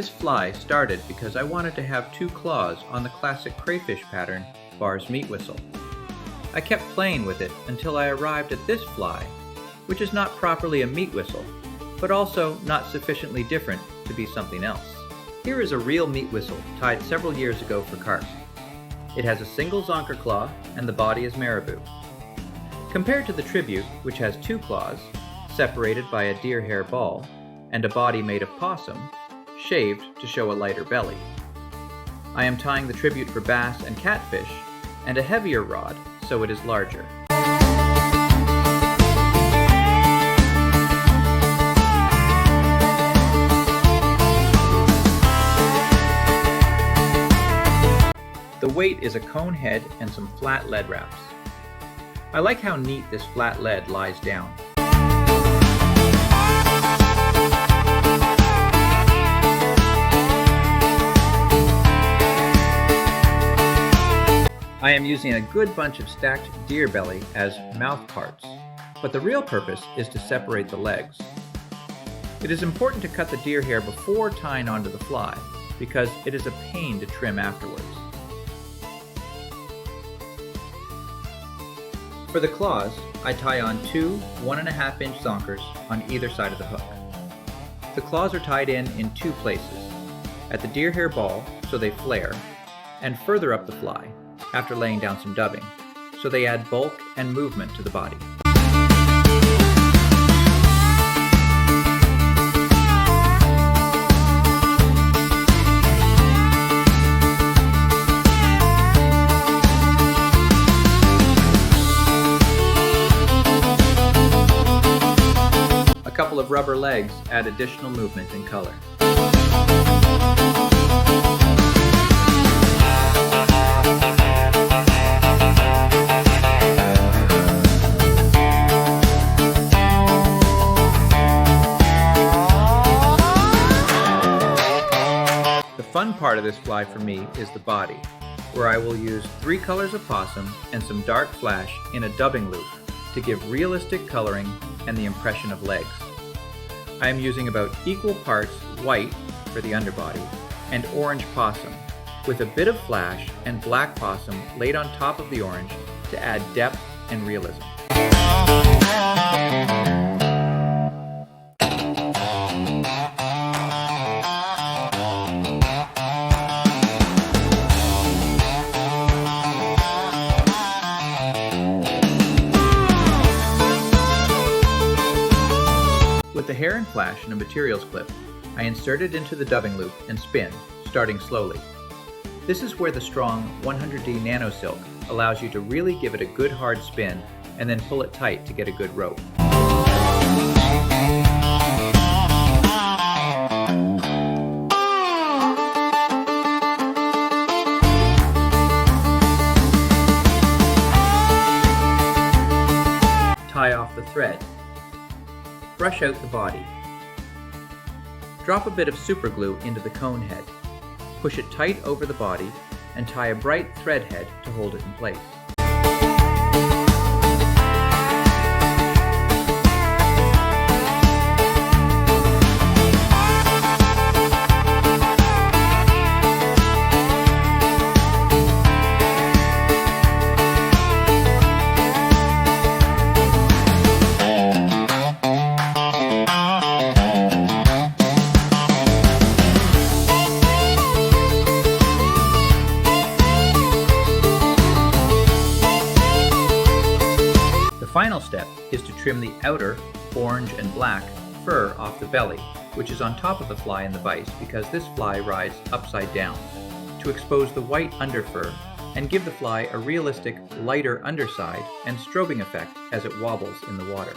This fly started because I wanted to have two claws on the classic crayfish pattern, Barr's meat whistle. I kept playing with it until I arrived at this fly, which is not properly a meat whistle, but also not sufficiently different to be something else. Here is a real meat whistle tied several years ago for carp. It has a single zonker claw and the body is marabou. Compared to the tribute, which has two claws, separated by a deer hair ball, and a body made of possum, shaved to show a lighter belly. I am tying the tribute for bass and catfish, and a heavier rod so it is larger. The weight is a cone head and some flat lead wraps. I like how neat this flat lead lies down. I am using a good bunch of stacked deer belly as mouth parts, but the real purpose is to separate the legs. It is important to cut the deer hair before tying onto the fly, because it is a pain to trim afterwards. For the claws, I tie on two 1.5-inch zonkers on either side of the hook. The claws are tied in two places, at the deer hair ball so they flare, and further up the fly, after laying down some dubbing, so they add bulk and movement to the body. A couple of rubber legs add additional movement and color. The fun part of this fly for me is the body, where I will use 3 colors of possum and some dark flash in a dubbing loop to give realistic coloring and the impression of legs. I am using about equal parts white for the underbody and orange possum, with a bit of flash and black possum laid on top of the orange to add depth and realism. With the hair and flash and a materials clip, I insert it into the dubbing loop and spin, starting slowly. This is where the strong 100D nano silk allows you to really give it a good hard spin and then pull it tight to get a good rope. Tie off the thread. Brush out the body. Drop a bit of super glue into the cone head. Push it tight over the body and tie a bright thread head to hold it in place. The final step is to trim the outer, orange and black, fur off the belly, which is on top of the fly in the vise because this fly rides upside down, to expose the white underfur and give the fly a realistic, lighter underside and strobing effect as it wobbles in the water.